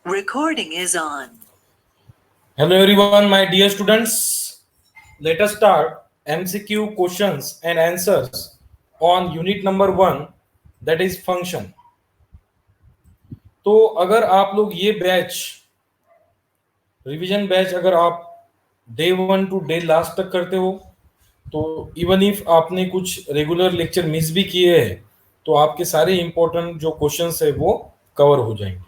Recording is on. Hello everyone, my dear students. Let us start MCQ questions and answers on unit number 1, that is function. तो अगर आप लोग ये batch revision batch अगर आप day 1 to day last तक करते हो, तो इवन इफ आपने कुछ रेगुलर लेक्चर मिस भी किए हैं तो आपके सारे इंपॉर्टेंट जो क्वेश्चंस है वो कवर हो जाएंगे।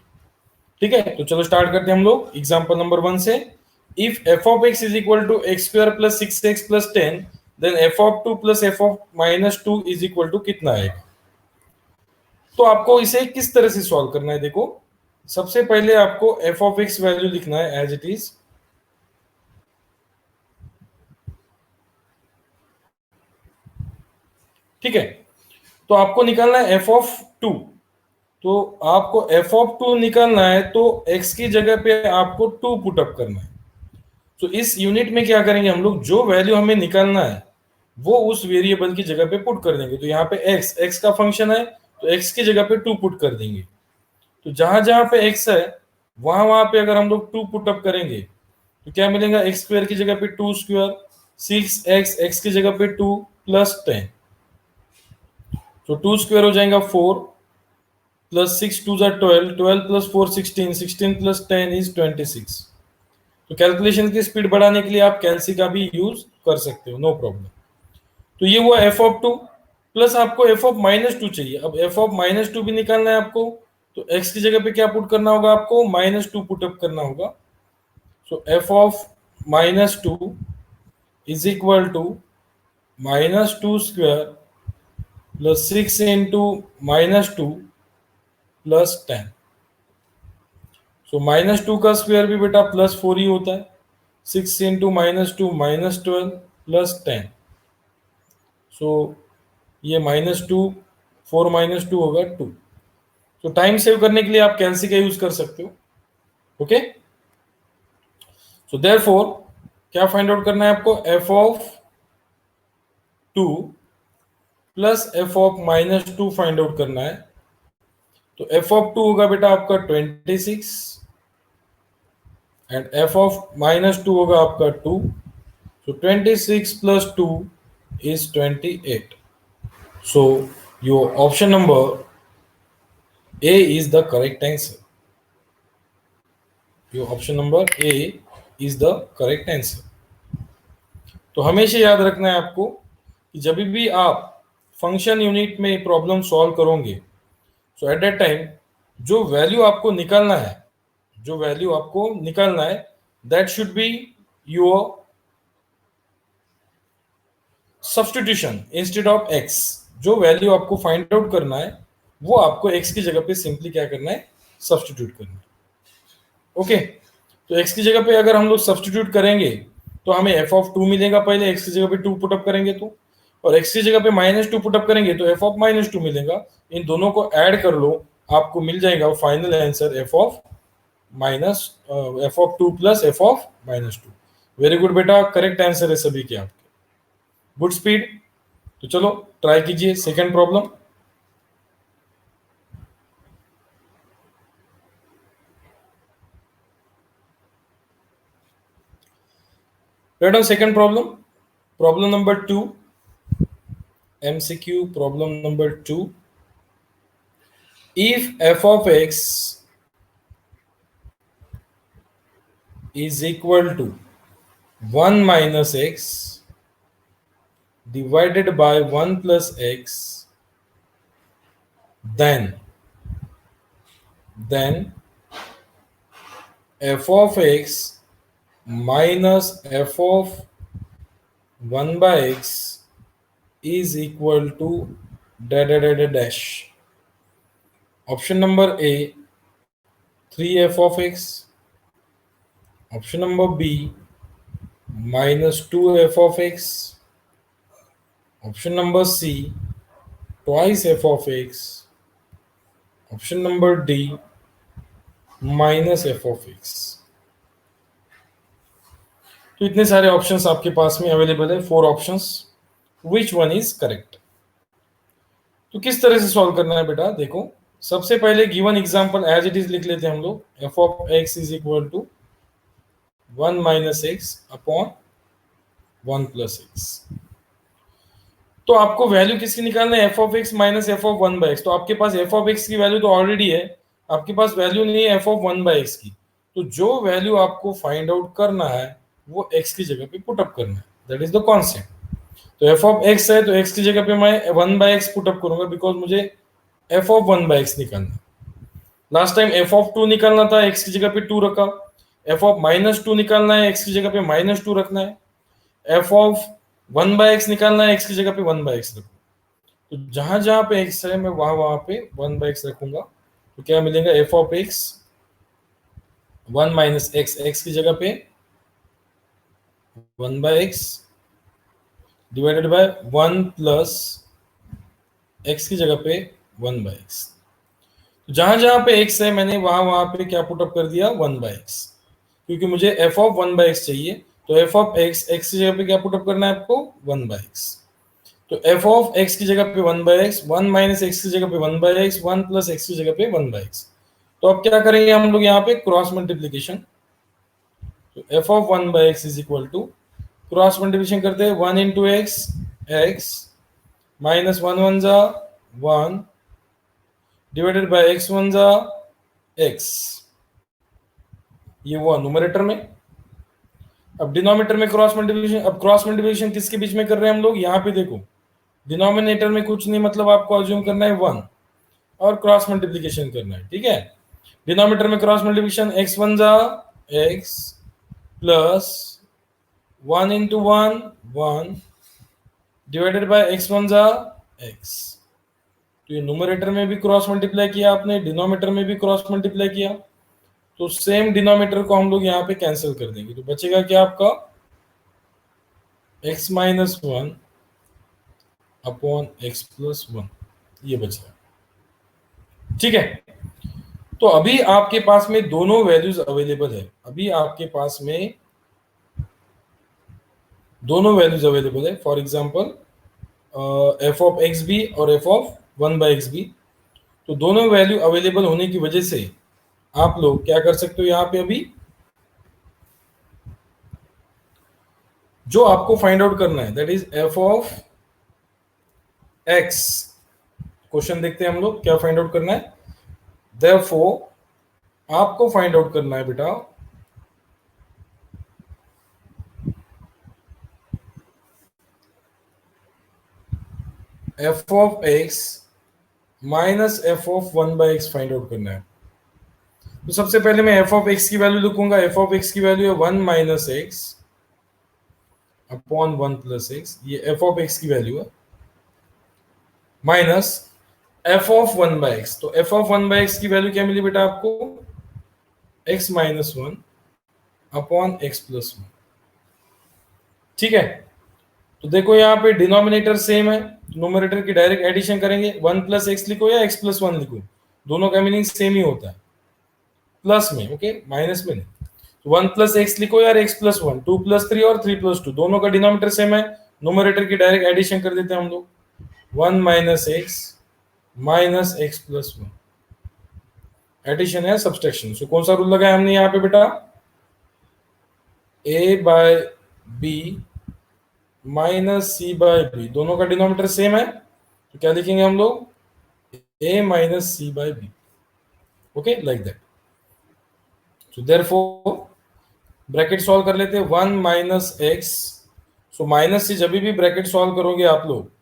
ठीक है, तो चलो स्टार्ट करते हैं हम लोग एग्जांपल नंबर 1 से। If f of x is equal to x square plus 6x plus 10, then f of 2 plus f of minus 2 is equal to कितना आएगा? तो आपको इसे किस तरह से सॉल्व करना है? देखो, सबसे पहले आपको f of x वैल्यू लिखना है एज इट इज। ठीक है, तो आपको निकालना है f of 2। तो आपको f of 2 निकालना है तो x की जगह पे आपको 2 पुट अप करना है। तो इस यूनिट में क्या करेंगे हम लोग, जो वैल्यू हमें निकालना है वो उस वेरिएबल की जगह पे पुट कर देंगे। तो यहाँ पे x का फंक्शन है तो x की जगह पे 2 पुट कर देंगे। तो जहां जहां पे x है वहां वहां पे अगर हम लोग 2 पुट अप करेंगे तो क्या मिलेगा, x स्क्वायर की जगह पे 2 स्क्वायर, 6x, x की जगह पे 2 प्लस 10। तो 2 स्क्वायर हो जाएगा 4 प्लस 6 2 जा 12, 12 प्लस 4 16, 16 प्लस 10 इज 26। तो कैलकुलेशन की स्पीड बढ़ाने के लिए आप कैलसी का भी यूज कर सकते हो, नो प्रॉब्लम। तो ये हुआ एफ ऑफ 2 प्लस आपको एफ ऑफ माइनस 2 चाहिए। अब एफ ऑफ माइनस 2 भी निकालना है आपको, तो एक्स की जगह पे क्या पुट करना होगा, आपको माइनस 2 पुटअप करना होगा। So F of minus 2 is equal to minus 2 square plus 6 into minus 2 plus 10। So minus 2 का स्क्वायर भी बेटा प्लस 4 ही होता है। 6 इंटू माइनस 2 माइनस 12 प्लस 10। सो ये माइनस 2, 4 माइनस 2 होगा 2। तो टाइम सेव करने के लिए आप कैंसी का यूज कर सकते हो। ओके, सो देयरफॉर क्या फाइंड आउट करना है आपको, f of 2 plus F of minus 2 find out करना है। तो एफ ऑफ 2 होगा बेटा आपका 26 एंड एफ ऑफ माइनस 2 होगा आपका 2। सो 26 plus 2 is 28. So your option number A is the correct answer. Your option number A is the correct answer. तो हमेशा याद रखना है आपको कि जब भी आप फंक्शन यूनिट में प्रॉब्लम सॉल्व करोगे, सो एट दैट टाइम जो वैल्यू आपको निकालना है, that should be your substitution instead of x। जो वैल्यू आपको फाइंड आउट करना है वो आपको x की जगह पे सिंपली क्या करना है, सब्स्टिट्यूट करना है। ओके, तो x की जगह पे अगर हम लोग सब्स्टिट्यूट करेंगे तो हमें f ऑफ 2 मिलेगा। पहले x की जगह पे 2 पुटअप करेंगे तो, और x की जगह पे माइनस 2 पुटअप करेंगे तो f ऑफ माइनस 2 मिलेगा। इन दोनों को ऐड कर लो, आपको मिल जाएगा final answer f of 2 plus f of minus 2। Very good बेटा, करेक्ट आंसर है सभी के आपके, गुड स्पीड। तो चलो ट्राई कीजिए second problem. Right, second problem, problem number 2, MCQ problem number 2. If f of x is equal to 1 minus x divided by 1 plus x, then f of x minus f of 1 by x is equal to dash. Option number A 3f of x, option number B minus 2f of x, option number C twice f of x, option number D minus f of x। तो इतने सारे options आपके पास में available है, 4 options, which one is correct. तो किस तरह से सॉल्व करना है बेटा, देखो सबसे पहले given example as it is लिख लेते हैं हम लोग, f of x is equal to 1 minus x upon 1 plus x. तो आपको वैल्यू किसकी निकालना है, f of x minus f of 1 by x. तो आपके पास एफ ऑफ एक्स की वैल्यू तो ऑलरेडी है, आपके पास वैल्यू नहीं है एफ ऑफ 1 बाई एक्स की। तो जो वैल्यू आपको फाइंड आउट करना है वो एक्स की जगह पे पुट अप करना है, दैट इज द कॉन्सेप्ट। तो एफ ऑफ एक्स है तो एक्स की जगह पे मैं 1 बाई एक्स पुट अप करूंगा, बिकॉज मुझे एफ ऑफ 1 बाई एक्स निकालना है। लास्ट टाइम एफ ऑफ 2 निकालना था, एक्स की जगह पे 2 रखा। एफ ऑफ माइनस 2 निकालना है, एक्स की जगह पे माइनस 2 रखना है। एफ ऑफ 1 बाई एक्स निकालना है, एक्स की जगह पे 1 बाई एक्स रखो। तो जहां जहां पे एक्स है मैं वहां वहां पे 1 बाई एक्स रखूंगा। तो क्या मिलेगा, F of x 1 minus x, x की जगह पे 1 by x divided by 1 plus x की जगह पे 1 बाई एक्स। जहां जहां पे एक्स है मैंने वहां वहां पे क्या पुट अप कर दिया, 1 बाई एक्स, क्योंकि मुझे एफ ऑफ 1 बाई एक्स चाहिए। तो एफ ऑफ एक्स, एक्स की जगह पे क्या पुट अप करना है आपको, 1 बाई एक्स। तो एफ ऑफ एक्स की जगह पे 1 बाई एक्स, 1 माइनस एक्स की जगह पे 1 बाई एक्स, 1 प्लस एक्स की जगह पे 1 बाई एक्स। तो अब क्या करेंगे हम लोग यहाँ पे क्रॉस मल्टीप्लीकेशन। तो f of 1 by x is equal to, cross multiplication करते हैं 1 इंटू एक्स, एक्स माइनस 1 1 जा 1 डिवाइडेड बाय एक्स 1 जा एक्स, ये हुआ न्यूमरेटर में। अब डिनोमिनेटर में क्रॉस मल्टीप्लिकेशन, अब क्रॉस मल्टीप्लिकेशन किसके बीच में कर रहे हैं हम लोग, यहाँ पे देखो डिनोमिनेटर में कुछ नहीं, मतलब आपको अज्यूम करना है 1 और क्रॉस मल्टीप्लिकेशन करना है, ठीक है। डिनोमिनेटर में क्रॉस मल्टीप्लिकेशन, एक्स 1 जा x plus 1 into 1 1 divided bye x 1 जा एक्स। तो ये न्यूमरेटर में भी क्रॉस मल्टीप्लाई किया आपने, डिनोमिनेटर में भी क्रॉस मल्टीप्लाई किया। तो सेम डिनोमिनेटर को हम लोग यहाँ पे कैंसिल कर देंगे, तो बचेगा क्या आपका, x minus 1 upon x plus 1, ये बचेगा, ठीक है। तो अभी आपके पास में दोनों वैल्यूज अवेलेबल है, अभी आपके पास में दोनों वैल्यूज अवेलेबल है। For example F of x भी और एफ ऑफ 1 बाई एक्स भी। तो दोनों वैल्यू अवेलेबल होने की वजह से आप लोग क्या कर सकते हो, यहाँ पे अभी जो आपको फाइंड आउट करना है that is F of x. Question देखते हैं हम लोग क्या फाइंड आउट करना है। देयरफॉर आपको फाइंड आउट करना है बेटा F of x minus f of 1 by x find out करना है। तो सबसे पहले मैं एफ ऑफ एक्स की वैल्यू लिखूंगा। एफ ऑफ एक्स की वैल्यू है 1 minus x upon 1 plus x, ये एफ ऑफ एक्स की वैल्यू है, minus f of 1 by x. तो एफ ऑफ 1 बाई एक्स की वैल्यू क्या मिली बेटा आपको, x minus 1 upon x plus 1, ठीक है। तो देखो यहाँ पे डिनोमिनेटर सेम है, न्यूमरेटर की डायरेक्ट एडिशन करेंगे, 1 प्लस एक्स लिखो या एक्स प्लस 1 लिखो, दोनों का मीनिंग सेम ही होता है, प्लस में, ओके, माइनस में नहीं। तो 1 प्लस एक्स लिखो यार, एक्स प्लस 1, 2 प्लस 3 और 3 प्लस 2, दोनों का डिनोमिनेटर सेम है, न्यूमरेटर की डायरेक्ट एडिशन कर देते हैं हम लोग, 1 minus x minus x plus 1, addition है सब्सट्रैक्शन। सो कौन सा रूल लगाया हमने यहाँ पे बेटा, a by b minus c by b, दोनों का डिनोमिनेटर सेम है, तो क्या लिखेंगे हम लोग, a minus c by b, okay, like that. So therefore bracket solve कर लेते हैं, 1 माइनस एक्स। सो माइनस से जब भी ब्रैकेट सॉल्व करोगे आप लोग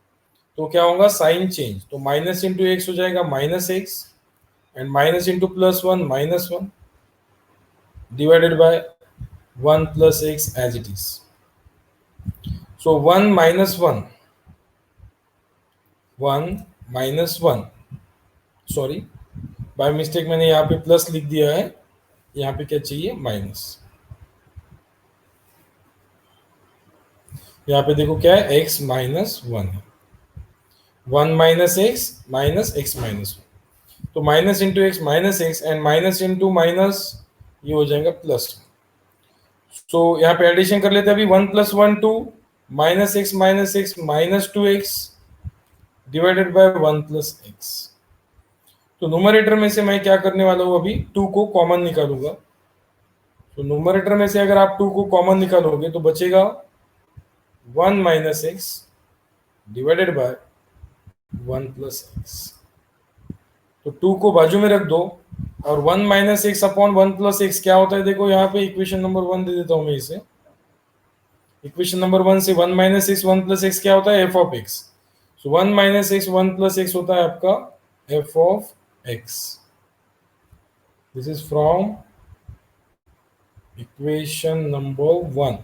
तो क्या होगा, साइन चेंज, तो माइनस इंटू एक्स हो जाएगा minus x and minus into plus 1 minus 1 divided by 1 plus x as it is. So 1 minus 1 minus 1, sorry by mistake मैंने यहाँ पे प्लस लिख दिया है, यहाँ पे क्या चाहिए, माइनस। यहाँ पे देखो क्या है, x माइनस 1 है, 1 minus x minus x minus 1, तो minus into x minus x and minus into minus ये हो जाएगा प्लस। सो यहाँ पे एडिशन कर लेते हैं अभी, 1 plus 1 2 minus x minus 2 x divided by 1 plus x. तो न्यूमरेटर में से मैं क्या करने वाला हूँ, अभी 2 को कॉमन निकालूंगा। तो न्यूमरेटर में से अगर आप 2 को कॉमन निकालोगे तो बचेगा 1 minus x divided by 1 plus x. तो 2 को बाजू में रख दो, और 1 minus x upon 1 plus x क्या होता है, देखो यहाँ पे इक्वेशन नंबर 1 दे देता हूँ मैं इसे। इक्वेशन नंबर 1 से 1 माइनस एक्स 1 प्लस एक्स क्या होता है, f of x. So 1 minus x 1 plus x होता है आपका f of x. This is from equation number 1।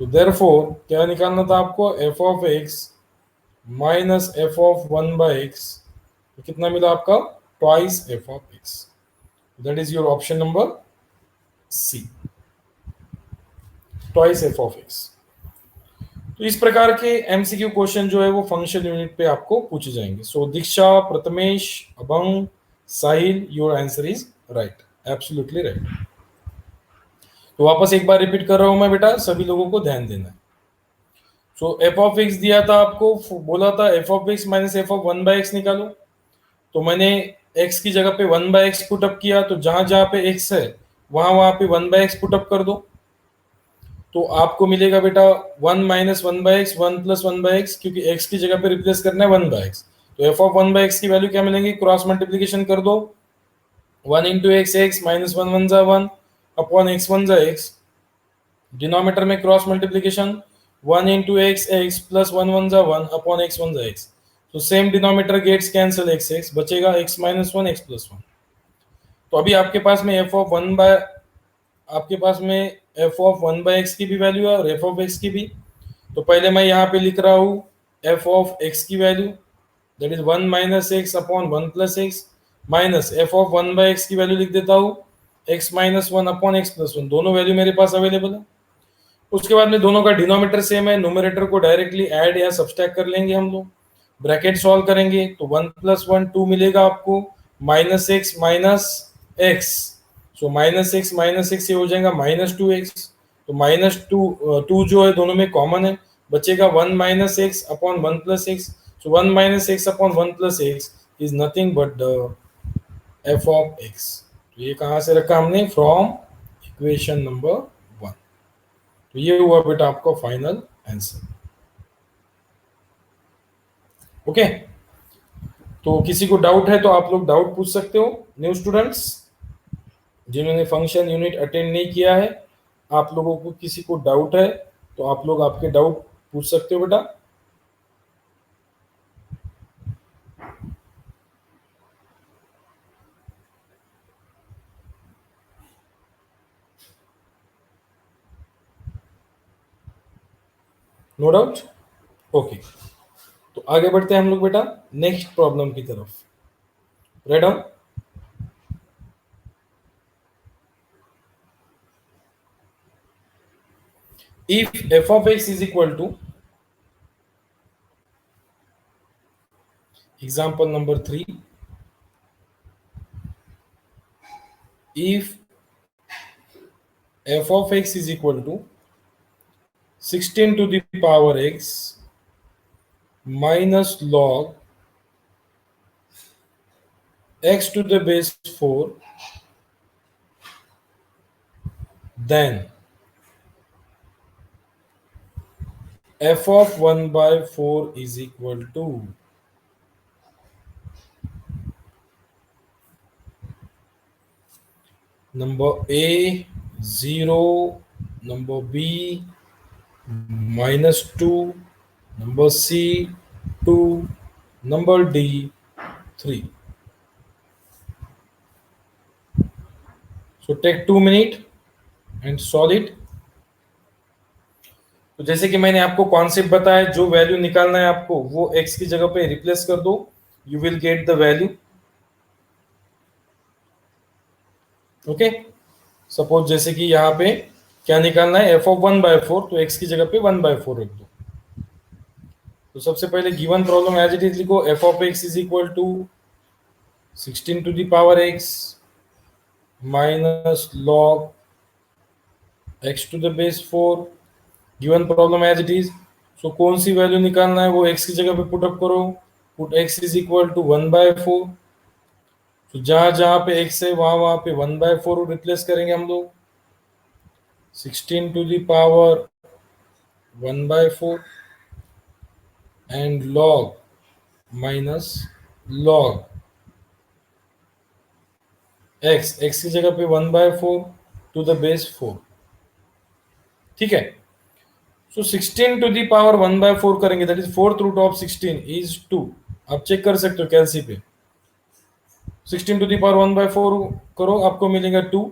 तो देयरफॉर क्या निकालना था आपको, f of x minus f of 1 by x. तो कितना मिला आपका, twice f of x. That is your option number C, twice f of x. तो इस प्रकार के एमसीक्यू क्वेश्चन जो है वो फंक्शन यूनिट पे आपको पूछे जाएंगे। So Diksha, Prathamesh, Abhang, Sahil, your answer is right, absolutely right. तो वापस एक बार रिपीट कर रहा हूं मैं बेटा, सभी लोगों को ध्यान देना है। सो एफ ऑफ एक्स दिया था आपको, बोला था f of x minus f of 1 by x निकालो। तो मैंने एक्स की जगह पे 1 बाय एक्स पुटअप किया, तो जहां जहां पे एक्स है वहां वहां पे 1 बाय एक्स पुटअप कर दो। तो आपको मिलेगा बेटा 1 minus 1 by x 1 plus 1 by x, क्योंकि एक्स की जगह पे रिप्लेस करना है 1 बाय एक्स। तो एफ ऑफ 1 बाय एक्स की वैल्यू क्या मिलेंगी, क्रॉस मल्टीप्लीकेशन कर दो, 1 इंटू एक्स एक्स माइनस 1 1 जा 1 अपॉन एक्स 1 जा एक्स। डिनोमिनेटर में cross multiplication 1 into x x plus 1 1 जा 1 अपॉन एक्स 1 जा एक्स। तो same denominator gets cancel, x x बचेगा एक्स माइनस 1 एक्स प्लस 1। तो अभी आपके पास में एफ ऑफ 1 बाय, आपके पास में एफ ऑफ 1 बाय एक्स की भी वैल्यू है और एफ ऑफ एक्स की भी। तो पहले मैं यहाँ पे लिख रहा हूँ एफ ऑफ एक्स की value, that is 1 minus x upon 1 plus x, minus f of 1 by x की वैल्यू लिख देता हूँ x minus 1 upon x plus 1। दोनों वैल्यू मेरे पास अवेलेबल है। उसके बाद में दोनों का डिनोमिनेटर सेम है, न्यूमरेटर को डायरेक्टली ऐड या सब्सट्रैक्ट कर लेंगे हम लोग। ब्रैकेट सॉल्व करेंगे तो 1 प्लस 1 2 मिलेगा आपको, minus x minus x. So minus x ये हो जाएगा माइनस 2x। तो माइनस 2 जो है दोनों में कॉमन है, बचेगा 1 minus x upon 1 plus x. So 1 minus x upon 1 plus x is nothing but the F of x. तो ये कहाँ से रखा हमने, फ्रॉम इक्वेशन नंबर 1। तो ये हुआ बेटा आपका फाइनल आंसर। ओके, तो किसी को डाउट है तो आप लोग डाउट पूछ सकते हो। न्यू स्टूडेंट्स जिन्होंने फंक्शन यूनिट अटेंड नहीं किया है, आप लोगों को किसी को डाउट है तो आप लोग आपके डाउट पूछ सकते हो बेटा। No doubt, okay. तो आगे बढ़ते हैं हम लोग बेटा नेक्स्ट प्रॉब्लम की तरफ। Read on. If f of x is equal to, example number 3, if f of x is equal to 16 to the power x minus log x to the base 4, then f of 1 by 4 is equal to, number A 0, number B -2, number C 2, number D 3. So take 2 minutes and solve it. तो जैसे कि मैंने आपको concept बताया, जो value निकालना है आपको वो x की जगह पे रिप्लेस कर दो, you will get the value. Okay, suppose जैसे कि यहाँ पे क्या निकालना है, एफ ऑफ 1 बाय 4, तो x की जगह पे 1 बाय 4 रख दो। तो सबसे पहले given problem as it is लिखो, F of x is equal to 16 to the power x minus log x to the base 4। Given problem as it is. So कौन सी वैल्यू निकालना है वो x की जगह पे पुट अप करो, put x is equal to 1 by 4 तो जहां जहां पे x है वहां वहां पे 1/4 रिप्लेस करेंगे हम लोग। 16 to the power 1/4 and log minus log x की जगह पे 1/4 to the base 4। ठीक है। सो 16 to the power 1/4 करेंगे, that is fourth root of 16 is 2। आप चेक कर सकते हो कैलसी पे। 16 to the power 1/4 करो, आपको मिलेगा 2।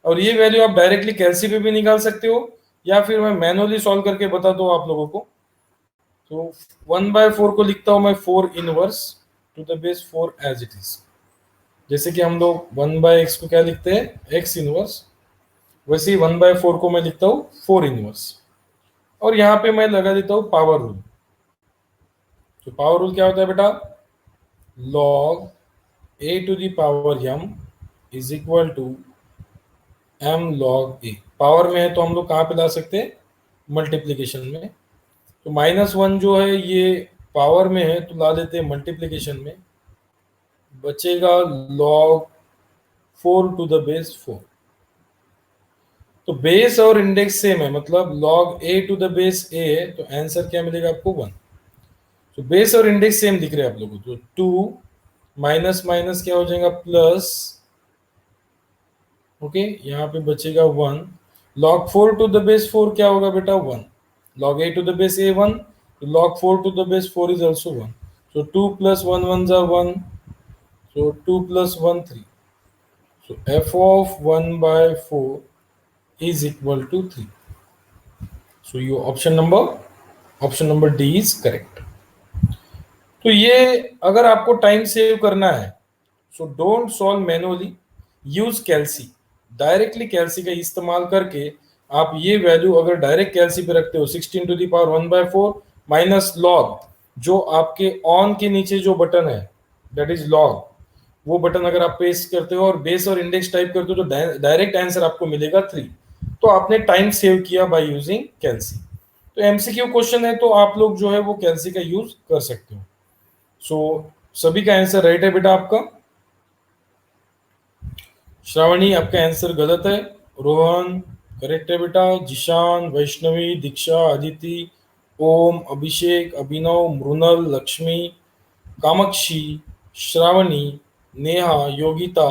और ये वैल्यू आप डायरेक्टली कैलसी पे भी निकाल सकते हो, या फिर मैं मैनुअली सॉल्व करके बता दूं आप लोगों को। तो 1/4 को लिखता हूं मैं 4 inverse to the base 4 as it is. जैसे कि हम लोग 1/x को क्या लिखते हैं, x इनवर्स, वैसे ही 1/4 को मैं लिखता हूं 4 इनवर्स। और यहाँ पे मैं लगा देता हूं पावर रूल। तो पावर रूल क्या होता है बेटा, log a to the power m is equal to m log a। Power में है तो हम लोग कहाँ पे ला सकते हैं, मल्टीप्लीकेशन में। तो -1 जो है ये पावर में है तो ला देते हैं मल्टीप्लीकेशन में, बचेगा log 4 to the base 4। तो बेस और इंडेक्स सेम है, मतलब log a to the base a है, तो आंसर क्या मिलेगा आपको 1। तो बेस और इंडेक्स सेम दिख रहे हैं आप लोगों को, तो 2 माइनस माइनस क्या हो जाएगा प्लस। ओके, यहाँ पे बचेगा 1। log 4 to the base 4 क्या होगा बेटा 1। log a to the base a 1, तो log 4 to the base 4 is also 1। so 2 plus 1 1s are 1, so 2 plus 1 3। so f of 1/4 is equal to 3। so your option number D is correct। तो ये अगर आपको time save करना है, so don't solve manually, use calci. Directly calci का इस्तेमाल करके आप ये वैल्यू अगर डायरेक्ट कैलसी पे रखते हो 16 to the power 1/4 minus log, जो आपके ऑन के नीचे जो बटन है दैट इज लॉग, वो बटन अगर आप प्रेस करते हो और बेस और इंडेक्स टाइप करते हो तो डायरेक्ट आंसर आपको मिलेगा 3। तो आपने टाइम सेव किया बाय यूजिंग कैलसी। तो एमसीक्यू क्वेश्चन है तो आप लोग जो है वो कैलसी का यूज कर सकते हो। सो सभी का आंसर राइट है बेटा आपका। श्रावणी आपका आंसर गलत है। रोहन करेक्ट है बेटा। जिशान, वैष्णवी, दीक्षा, अदिति, ओम, अभिषेक, अभिनव, मृणल, लक्ष्मी, कामाक्षी, श्रावणी, नेहा, योगिता,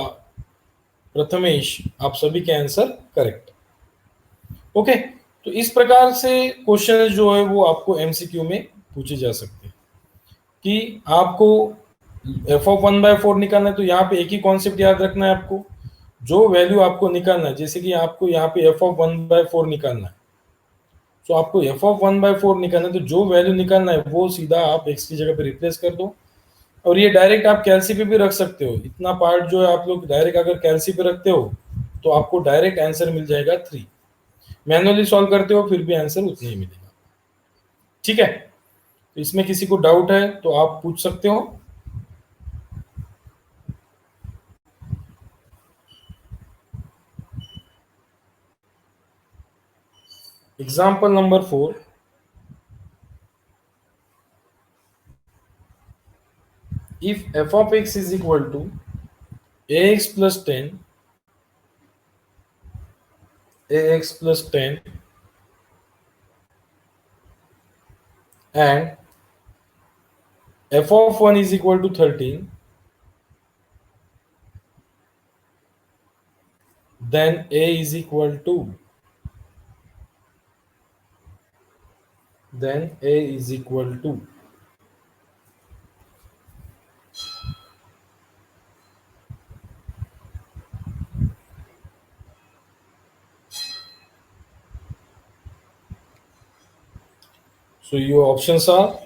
प्रथमेश, आप सभी के आंसर करेक्ट। ओके, तो इस प्रकार से क्वेश्चन जो है वो आपको एमसीक्यू में पूछे जा सकते हैं कि आपको एफ ऑफ 1/4 निकालना है। तो यहाँ पे एक ही कॉन्सेप्ट याद रखना है आपको, जो वैल्यू आपको निकालना है, जैसे कि आपको यहाँ पे एफ ऑफ 1/4 निकालना है, तो आपको एफ ऑफ 1/4 निकालना है, तो जो वैल्यू निकालना है वो सीधा आप एक्स की जगह पे रिप्लेस कर दो। और ये डायरेक्ट आप कैलसी पे भी रख सकते हो। इतना पार्ट जो है आप लोग डायरेक्ट अगर कैलसी पे रखते हो तो आपको डायरेक्ट आंसर मिल जाएगा 3। मैनुअली सॉल्व करते हो फिर भी आंसर उतना ही मिलेगा। ठीक है, तो इसमें किसी को डाउट है तो आप पूछ सकते हो। Example number 4, if f of x is equal to ax plus 10 and f of 1 is equal to 13, then a is equal to, so your options are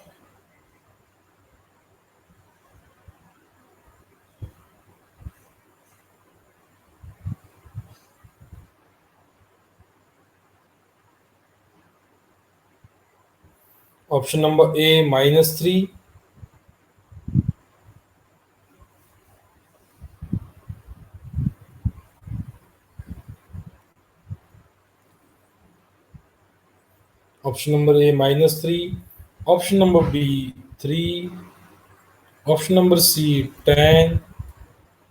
option number A -3, option number A -3, option number B 3, option number C 10,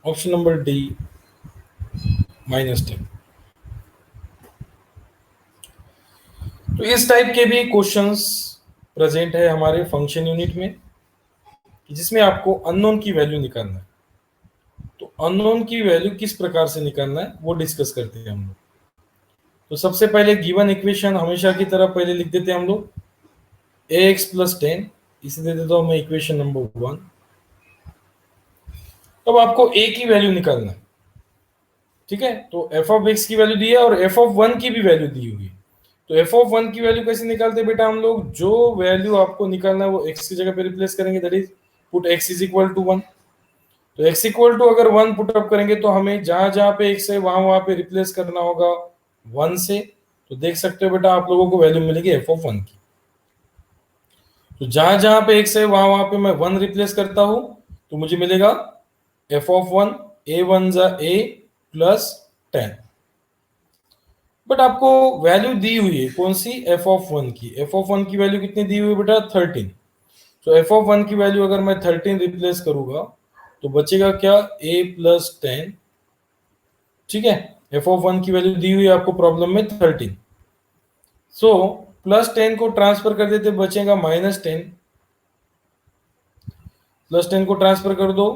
option number D -10। तो इस type के भी questions present है हमारे function unit में, जिसमें आपको unknown की वैल्यू निकालना है। तो अननोन की वैल्यू किस प्रकार से निकालना है वो डिस्कस करते हैं हम लोग। तो सबसे पहले गिवन इक्वेशन हमेशा की तरह पहले लिख देते हैं हम लोग, ax + 10, इसे दे देता हूं मैं इक्वेशन नंबर 1। अब आपको a की वैल्यू निकालना है, ठीक है। तो f(x) की वैल्यू दी है और f(1) की भी वैल्यू दी हुई है। तो f(1) की वैल्यू कैसे निकालते हैं बेटा हम लोग, जो वैल्यू आपको निकालना है वो x की जगह पे रिप्लेस करेंगे, दैट इज पुट x = 1। तो x = अगर 1 पुट अप करेंगे तो हमें जहां जहां पे x है वहां वहां पे रिप्लेस करना होगा 1 से। तो देख सकते हो बेटा आप लोगों को वैल्यू मिलेगी f(1) की। तो जहां जहां पे x है वहां वहां पे मैं 1 रिप्लेस करता हूं, तो मुझे मिलेगा f(1), a1 = a + 10। बट आपको वैल्यू दी हुई है कौन सी, f(1) की। f(1) की वैल्यू कितनी दी हुई है बेटा, 13। तो f(1) की वैल्यू अगर मैं 13 रिप्लेस करूंगा तो बचेगा क्या, a + 10, ठीक है। f(1) की वैल्यू दी हुई है आपको प्रॉब्लम में 13। सो +10 को ट्रांसफर कर देते, बचेगा -10। +10 को ट्रांसफर कर दो,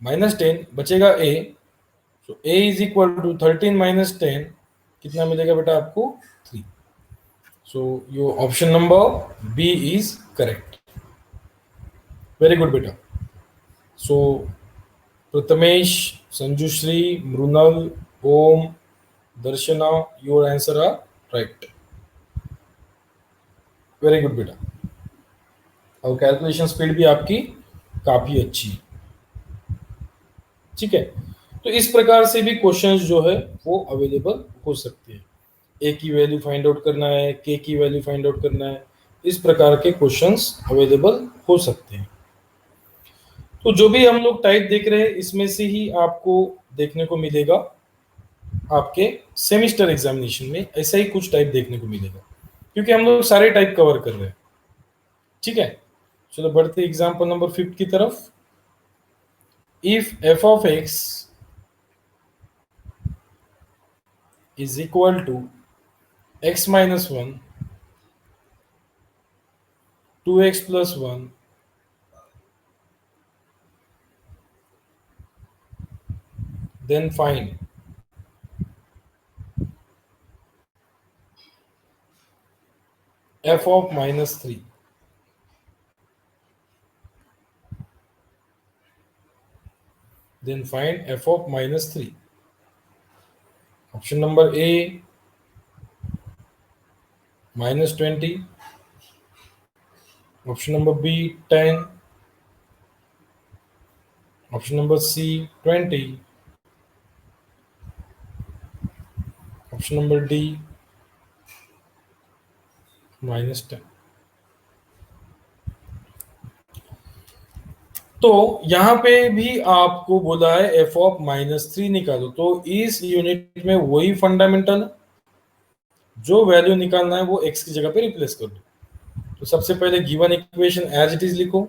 -10 बचेगा a। सो a = 13 - 10, कितना मिलेगा बेटा आपको, 3। So your option number B is correct. Very good बेटा। So Prathamesh, Sanjushri, Mrinal, Om, Darshana, your answer are right. Very good बेटा। और कैलकुलेशन स्पीड भी आपकी काफी अच्छी है, ठीक है। तो इस प्रकार से भी क्वेश्चंस जो है वो अवेलेबल हो सकते हैं। ए की वैल्यू फाइंड आउट करना है, के की वैल्यू फाइंड आउट करना है, इस प्रकार के क्वेश्चंस अवेलेबल हो सकते हैं। तो जो भी हम लोग टाइप देख रहे हैं इसमें से ही आपको देखने को मिलेगा आपके सेमिस्टर एग्जामिनेशन में, ऐसा ही कुछ टाइप देखने को मिलेगा, क्योंकि हम लोग सारे टाइप कवर कर रहे हैं, ठीक है। चलो बढ़ते एग्जाम्पल नंबर 5 की तरफ। If f(x) is equal to x - 1, 2x + 1, then find f of -3। Then find f of -3। Option number A -20, option number B 10, option number C 20, option number D -10। तो यहाँ पे भी आपको बोला है f of -3 निकालो। तो इस यूनिट में वही फंडामेंटल, जो वैल्यू निकालना है वो x की जगह पे रिप्लेस कर दो। तो सबसे पहले given equation as it is लिखो।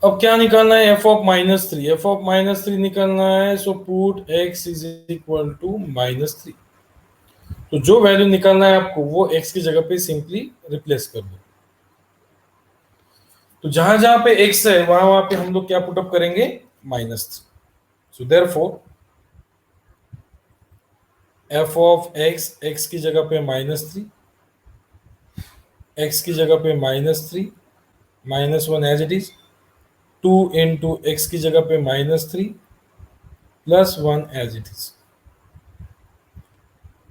अब क्या निकालना है, f of -3। f of -3 निकालना है, सो पुट x = -3। तो जो वैल्यू निकालना है आपको वो x की जगह पे सिंपली रिप्लेस कर दो। तो जहां जहां पे x है वहां वहां पे हम लोग क्या पुटअप करेंगे, -3। So therefore f of x, x की जगह पे -3, x की जगह पे -3, -1 as it is, 2 into x की जगह पे -3 + 1 एज इट इज।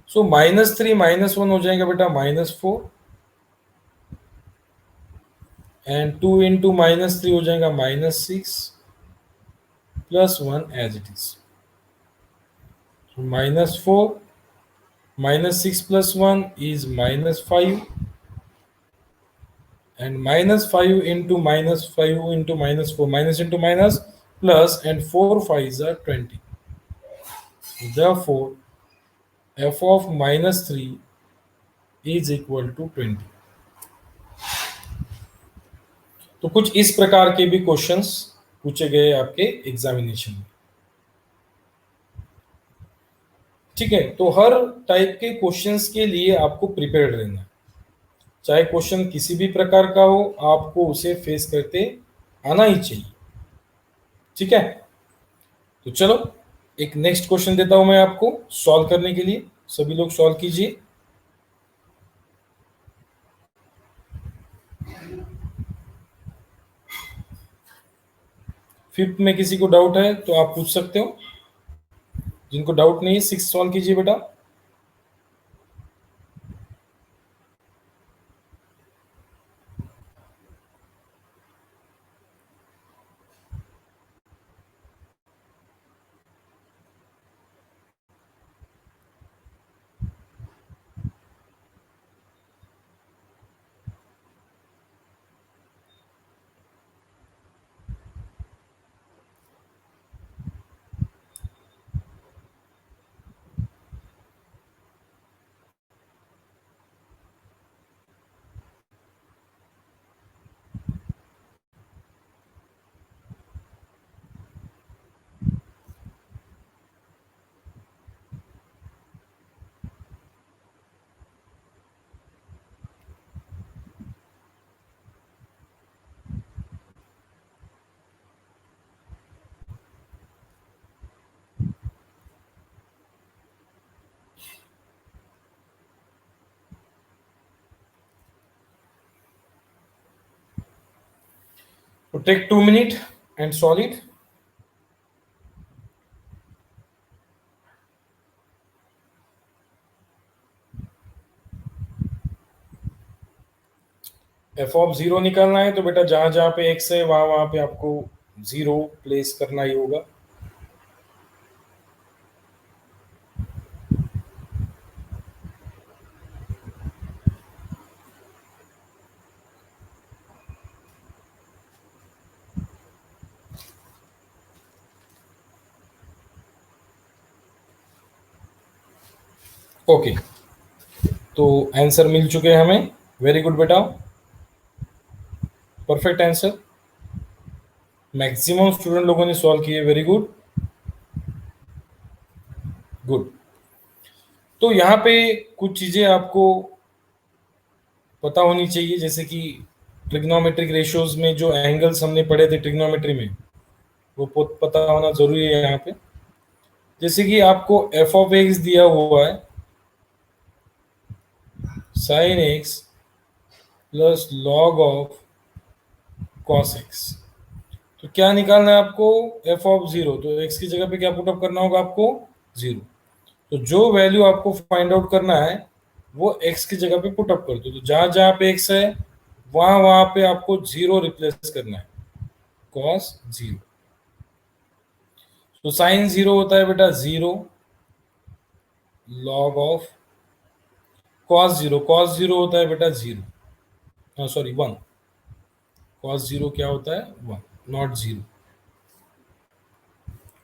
सो -3 -1 हो जाएगा बेटा -4, एंड 2 into -3 हो जाएगा -6 + 1 as it is. -4 -6 + 1 is -5, and -5 into -5 into -4, minus into minus plus, and 4 5s are 20. Therefore f of -3 is equal to 20। तो कुछ इस प्रकार के भी क्वेश्चंस पूछे गए आपके एग्जामिनेशन में। ठीक है, तो हर टाइप के क्वेश्चंस के लिए आपको प्रिपेयर्ड रहना है। चाहे क्वेश्चन किसी भी प्रकार का हो, आपको उसे फेस करते आना ही चाहिए। ठीक है, तो चलो एक नेक्स्ट क्वेश्चन देता हूं मैं आपको सॉल्व करने के लिए। सभी लोग सॉल्व कीजिए। फिफ्थ में किसी को डाउट है तो आप पूछ सकते हो। जिनको डाउट नहीं है, सिक्स सॉल्व कीजिए बेटा। तो take 2 minute and solve it. F of zero निकालना है तो बेटा जहां जहां पे एक्स है वहां वहां पे आपको जीरो प्लेस करना ही होगा। ओके, तो आंसर मिल चुके हैं हमें। वेरी गुड बेटा, परफेक्ट आंसर। मैक्सिमम स्टूडेंट लोगों ने सॉल्व किए, वेरी गुड गुड। तो यहाँ पे कुछ चीजें आपको पता होनी चाहिए, जैसे कि ट्रिग्नोमेट्रिक रेशियोज में जो एंगल्स हमने पढ़े थे ट्रिग्नोमेट्री में, वो पता होना जरूरी है यहाँ पे। जैसे कि आपको एफ ऑफ एक्स दिया हुआ है sine x plus log of cos x, तो क्या निकालना है आपको? F of zero. तो एक्स की जगह पे क्या पुटअप करना होगा आपको? जीरो। तो जो वैल्यू आपको फाइंड आउट करना है वो एक्स की जगह पे पुटअप कर दो। तो जहां जहां पे एक्स है वहां वहां पे आपको जीरो रिप्लेस करना है, कॉस जीरो। तो साइन जीरो होता है बेटा zero, log of cos zero, cos zero होता है बेटा जीरो, हाँ सॉरी वन। कॉस जीरो क्या होता है? One, not zero.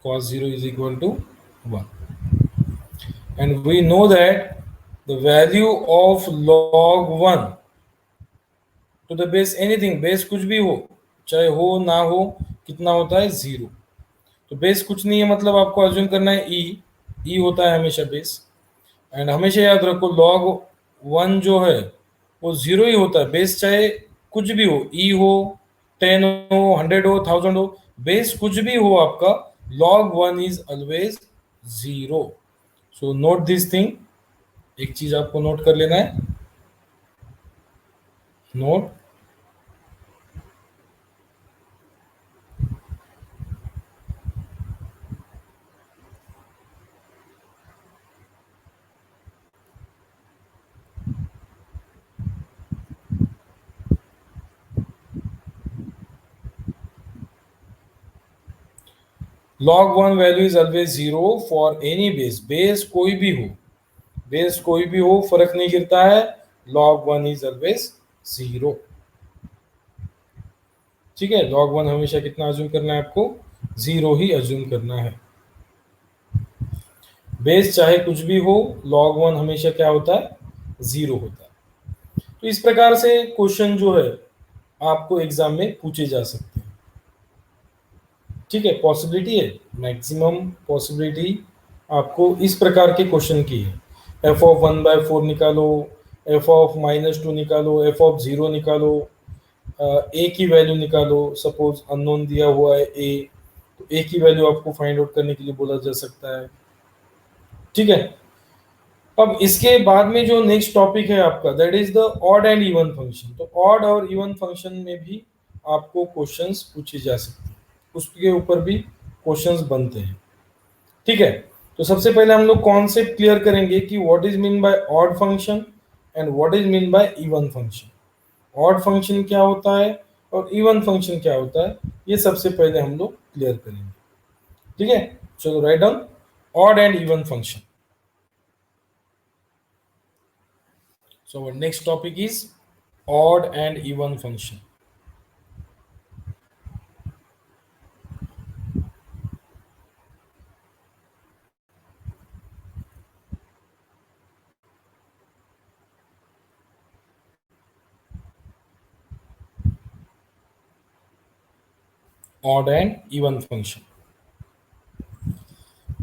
cos 0 is equal to 1, and we know that the value of log 1 to the base anything, base कुछ भी हो, चाहे हो ना हो, कितना होता है? जीरो। तो बेस कुछ नहीं है, मतलब आपको अज्यूम करना है ई होता है हमेशा बेस। एंड हमेशा याद रखो log 1 जो है वो जीरो ही होता है। बेस चाहे कुछ भी हो, ई हो, 10 हो, 100 हो, 1000 हो, बेस कुछ भी हो आपका, log 1 is always zero. So note this thing, एक चीज आपको नोट कर लेना है, note log 1 value is always zero for any base, base कोई भी हो, बेस कोई भी हो, फर्क नहीं गिरता है, log 1 इज ऑलवेज जीरो। ठीक है, log 1 हमेशा कितना अज्यूम करना है आपको? जीरो ही अज्यूम करना है। बेस चाहे कुछ भी हो, log 1 हमेशा क्या होता है? जीरो होता है। तो इस प्रकार से क्वेश्चन जो है आपको एग्जाम में पूछे जा सकते हैं। ठीक है, पॉसिबिलिटी है, मैक्सिमम पॉसिबिलिटी आपको इस प्रकार के क्वेश्चन की है। एफ ऑफ 1/4 निकालो, एफ ऑफ -2 निकालो, एफ ऑफ 0 निकालो, ए की वैल्यू निकालो। सपोज अननोन दिया हुआ है ए, तो ए की वैल्यू आपको फाइंड आउट करने के लिए बोला जा सकता है। ठीक है, अब इसके बाद में जो नेक्स्ट टॉपिक है आपका, that is the odd and even function. तो ऑड और इवन फंक्शन में भी आपको क्वेश्चंस पूछे जा सकते हैं, उसके ऊपर भी क्वेश्चंस बनते हैं। ठीक है, तो सबसे पहले हम लोग कॉन्सेप्ट क्लियर करेंगे कि what is mean by odd function and what is mean by even function. Odd function क्या होता है और इवन फंक्शन क्या होता है, ये सबसे पहले हम लोग क्लियर करेंगे। ठीक है, चलो write down odd and even function. So our next topic is odd and even function. Odd and even function.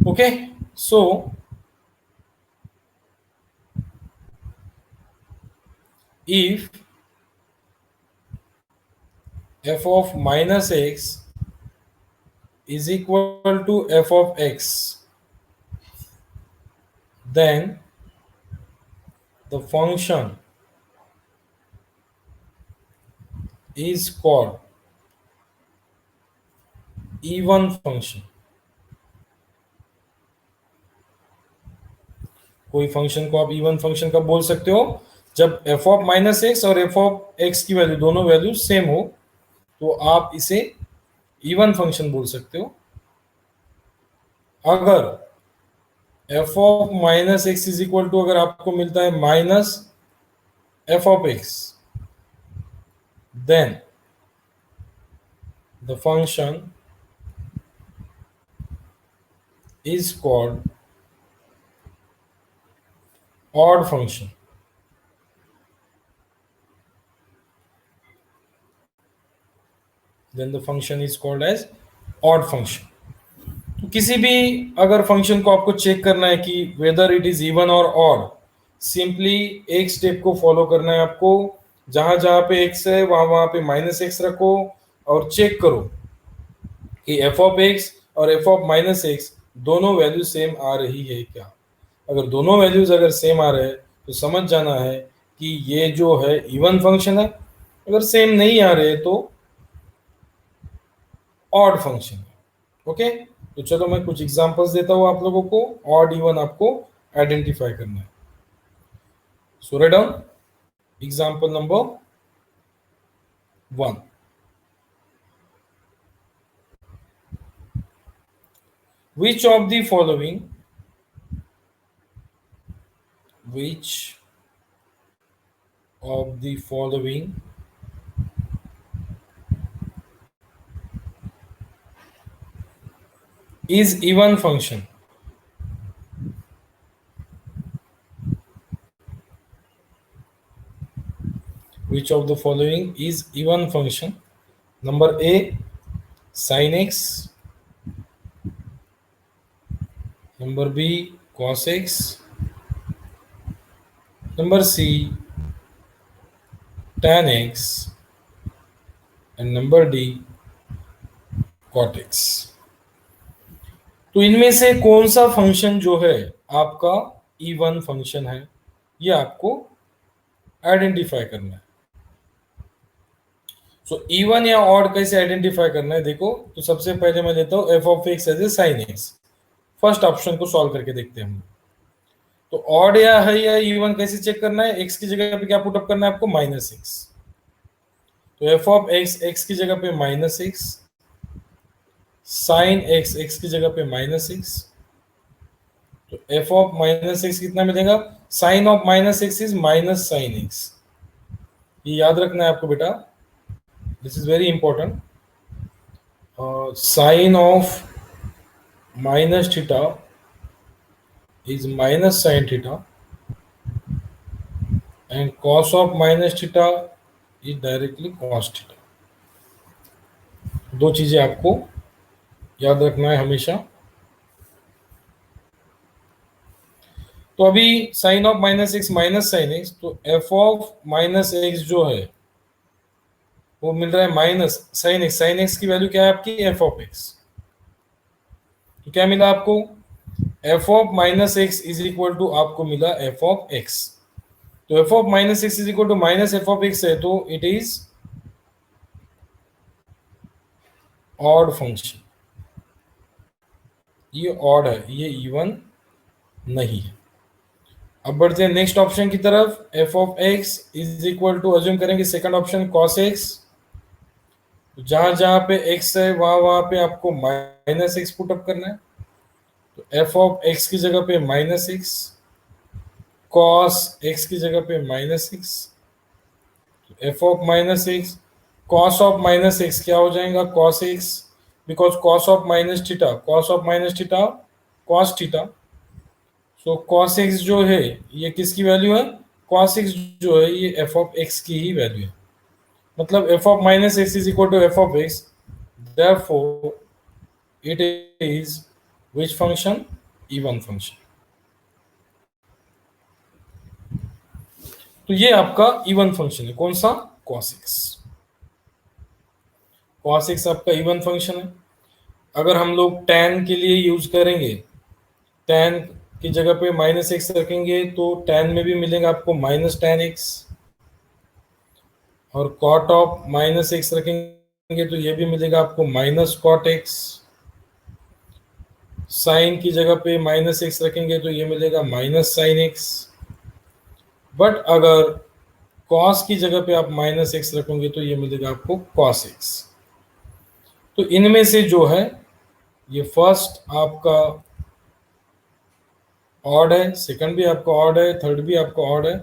Okay, so if f of minus x is equal to f of x, then the function is called even function. कोई function को आप even function कब बोल सकते हो, जब f of minus x और f of x की वैल्यू दोनों वैल्यू सेम हो, तो आप इसे इवन फंक्शन बोल सकते हो। अगर f of minus x is equal to, अगर आपको मिलता है minus f of x, then the function is called odd function. Then the function is called as odd function. तो किसी भी अगर फंक्शन को आपको चेक करना है कि वेदर इट इज इवन और ऑड, सिंपली एक स्टेप को फॉलो करना है आपको। जहां जहां पे एक्स है वहां वहां पे माइनस एक्स रखो और चेक करो कि एफ ऑफ एक्स और एफ ऑफ माइनस एक्स दोनों वैल्यू सेम आ रही है क्या। अगर दोनों वैल्यूज अगर सेम आ रहे हैं तो समझ जाना है कि ये जो है इवन फंक्शन है। अगर सेम नहीं आ रहे तो ऑड फंक्शन है। ओके, तो चलो मैं कुछ एग्जांपल्स देता हूं आप लोगों को, ऑड इवन आपको आइडेंटिफाई करना है। So write down example number 1। Which of the following is even function? Which of the following is even function? Number A, sin x. Number B, cos x. Number C, tan x. And number D, cot x. तो इनमें से कौन सा function जो है आपका even function है, ये आपको आइडेंटिफाई करना है। सो इवन या ऑड कैसे आइडेंटिफाई करना है, देखो तो सबसे पहले मैं लेता हूं f of x as a sine x. First option को सॉल्व करके देखते हैं हम। तो ऑड या है या इवन कैसे चेक करना है, एक्स की जगह पे क्या पुटअप करना है आपको, माइनस एक्स। तो एफ ऑफ एक्स एक्स की जगह पे minus x, sine x x की जगह पे माइनस एक्स। तो एफ ऑफ माइनस एक्स कितना मिलेगा, sine of minus x is minus sine x. ये याद रखना है आपको बेटा, this is very important. Sine of minus theta is minus sin theta and cos of minus theta is directly cos theta. दो चीजें आपको याद रखना है हमेशा। तो अभी sine of minus x minus sine x, तो एफ ऑफ माइनस एक्स जो है वो मिल रहा है minus sine x. Sine x की वैल्यू क्या है आपकी, एफ ऑफ एक्स। तो क्या मिला आपको, f of minus x is equal to आपको मिला एफ ऑफ एक्स। तो f of minus x is equal to minus f of x है, तो इट इज ऑड फंक्शन। ये ऑड है, ये इवन नहीं है। अब बढ़ते हैं नेक्स्ट ऑप्शन की तरफ। F of x is equal to, assume करेंगे सेकंड ऑप्शन कॉस एक्स। जहां जहां पे एक्स है वहां वहां पे आपको माइनस एक्स पुटअप करना है। तो एफ ऑफ एक्स की जगह पे माइनस एक्स, कॉस एक्स की जगह पे minus x, F of minus x, cos of minus x क्या हो जाएगा, cos x, because cos of minus theta, cos of minus theta cos theta. So cos x जो है ये किसकी वैल्यू है, कॉस एक्स जो है ये एफ ऑफ एक्स की ही वैल्यू है। मतलब f of minus x is equal to f of x, therefore it is which function, even function. तो ये आपका इवन फंक्शन है, कौन सा, cos x। cos x आपका इवन फंक्शन है। अगर हम लोग tan के लिए यूज करेंगे, tan की जगह पे माइनस एक्स रखेंगे तो tan में भी मिलेगा आपको माइनस tan x, और cot ऑफ माइनस एक्स रखेंगे तो ये भी मिलेगा आपको माइनस cot x। साइन की जगह पे माइनस एक्स रखेंगे तो ये मिलेगा माइनस साइन एक्स। बट अगर cos की जगह पे आप माइनस एक्स रखोगे तो ये मिलेगा आपको cos x। तो इनमें से जो है ये फर्स्ट आपका ऑड है, सेकंड भी आपका ऑड है, थर्ड भी आपका ऑड है,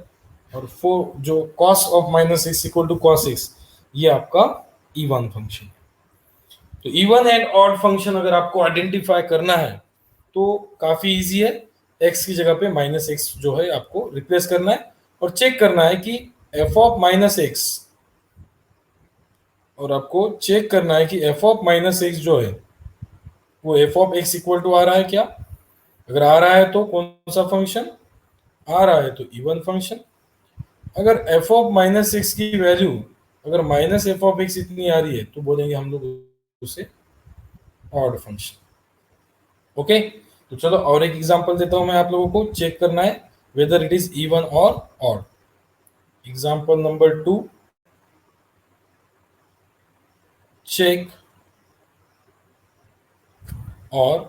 और फोर जो cos of minus x equal to cos x, ये आपका इवन फंक्शन। तो इवन एंड ऑड फंक्शन अगर आपको आइडेंटिफाई करना है तो काफी इजी है। x की जगह पे माइनस एक्स जो है आपको रिप्लेस करना है, और चेक करना है कि एफ ऑफ माइनस एक्स, और आपको चेक करना है कि एफ ऑफ माइनस एक्स जो है वो F of X equal to आ रहा है क्या। अगर आ रहा है तो कौन सा फंक्शन, आ रहा है तो इवन फंक्शन। अगर एफ ऑफ माइनस एक्स की वैल्यू अगर माइनस एफ ऑफ एक्स इतनी आ रही है तो बोलेंगे हम लोग उसे ऑड फंक्शन। ओके, तो चलो और एक एग्जांपल देता हूं मैं आप लोगों को, चेक करना है वेदर इट इज इवन और odd. Example number 2, check or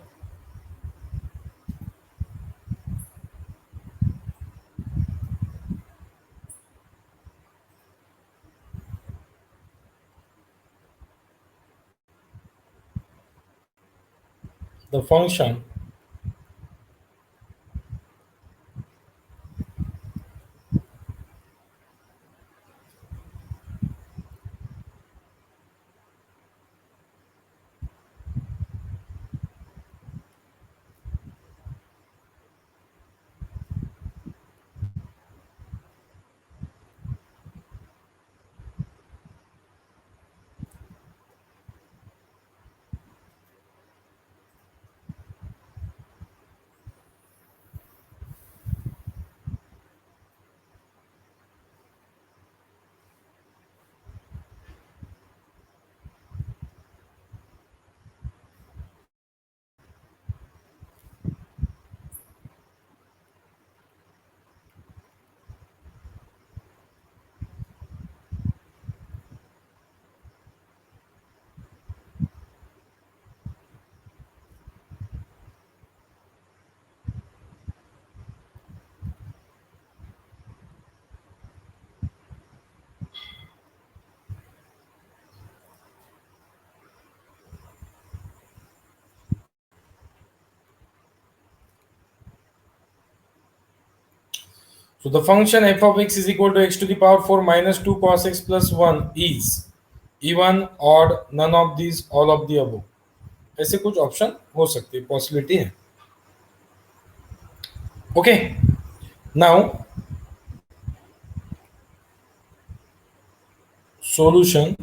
the function so the function f of x is equal to x to the power 4 minus 2 cos x plus 1 is even, odd, none of these, all of the above। ऐसे कुछ option हो सकते हैं, possibility है। Okay, now solution.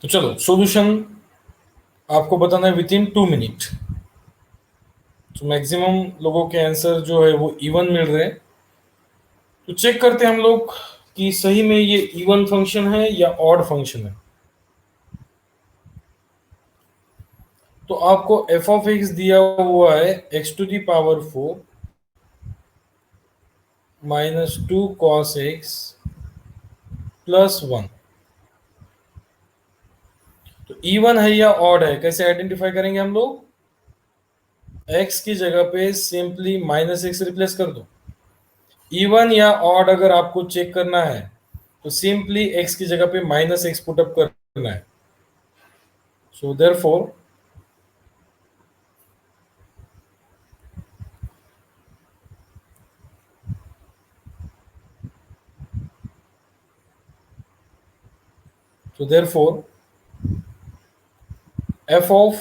तो चलो solution आपको बताना है विद इन 2 मिनट। तो मैक्सिमम लोगों के आंसर जो है वो इवन मिल रहे हैं। तो चेक करते हैं हम लोग कि सही में ये इवन फंक्शन है या ऑड फंक्शन है। तो आपको एफ ऑफ एक्स दिया हुआ है x⁴ -2 cos x +1। तो इवन है या ऑड है कैसे आइडेंटिफाई करेंगे हम लोग? x की जगह पे सिंपली -x रिप्लेस कर दो। इवन या ऑड अगर आपको चेक करना है तो सिंपली x की जगह पे -x पुटअप करना है। So therefore f of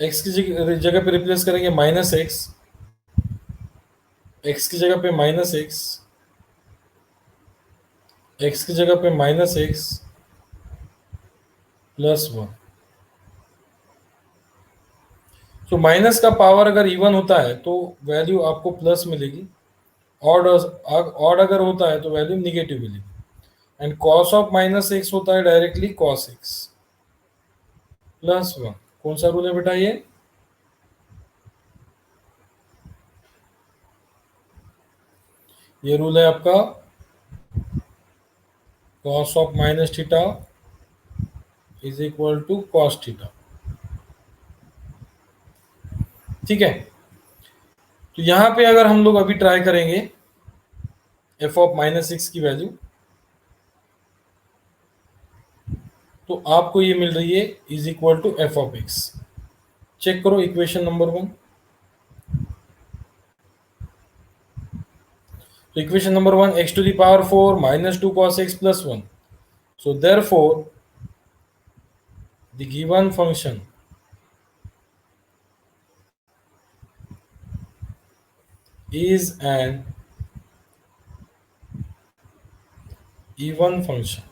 x की जगह पे रिप्लेस करेंगे -x, x की जगह पे -x, x की जगह पे -x +1। तो माइनस का पावर अगर इवन होता है तो वैल्यू आपको प्लस मिलेगी, ऑड ऑड अगर होता है तो वैल्यू निगेटिव मिलेगी। एंड कॉस ऑफ -x होता है डायरेक्टली cos x +1। कौन सा रूल है बेटा ये रूल है आपका cos ऑफ -θ = cos θ। ठीक है। तो यहां पे अगर हम लोग अभी ट्राई करेंगे f ऑफ -x की वैल्यू, तो आपको ये मिल रही है f ऑफ x। चेक करो इक्वेशन नंबर 1। तो equation number 1 x⁴ -2 cos x +1। So therefore the given function is an even function।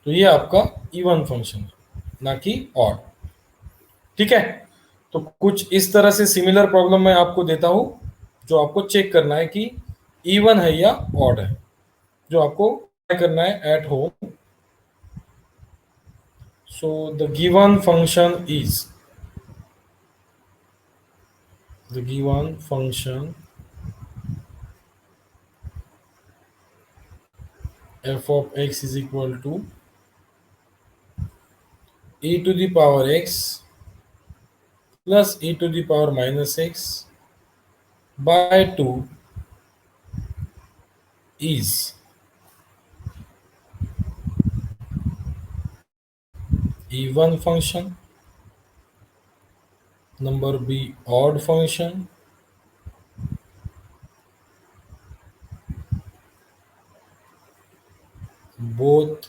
तो ये आपका इवन फंक्शन है, ना कि ऑड। ठीक है। तो कुछ इस तरह से सिमिलर प्रॉब्लम मैं आपको देता हूं जो आपको चेक करना है कि इवन है या ऑड है, जो आपको करना है at home. So the given function is the given function f of x is equal to e⁴x plus e⁻x by 2 is even function, number b odd function, both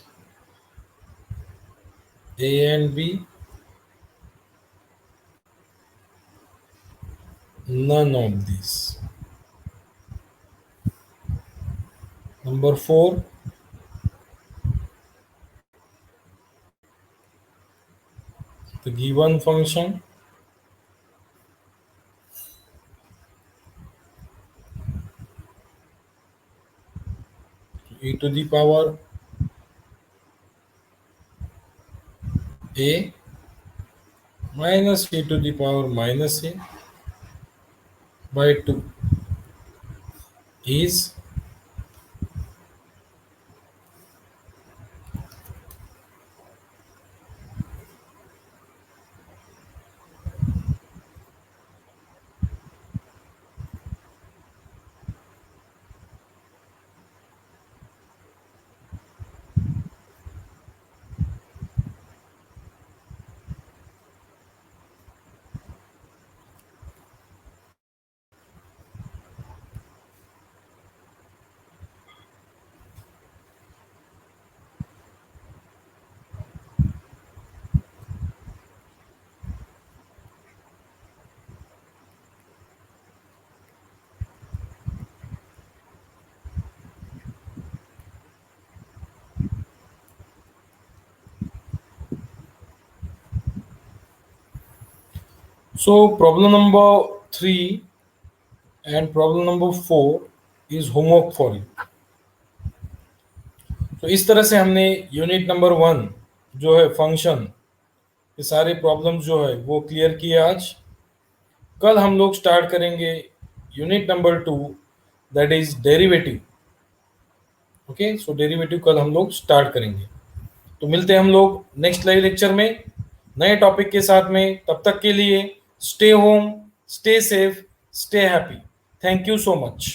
a and b, none of these। Number 4, the given function e⁴ a minus e⁻ a by 2 is So problem number 3 and problem number 4 is homework for you. तो इस तरह से हमने unit number 1 जो है function के सारे problems जो है वो क्लियर किए आज. कल हम लोग स्टार्ट करेंगे unit number 2 that is derivative. Okay, so derivative कल हम लोग स्टार्ट करेंगे. तो मिलते हैं हम लोग नेक्स्ट लाइव लेक्चर में नए टॉपिक के साथ में. तब तक के लिए stay home, stay safe, stay happy. Thank you so much.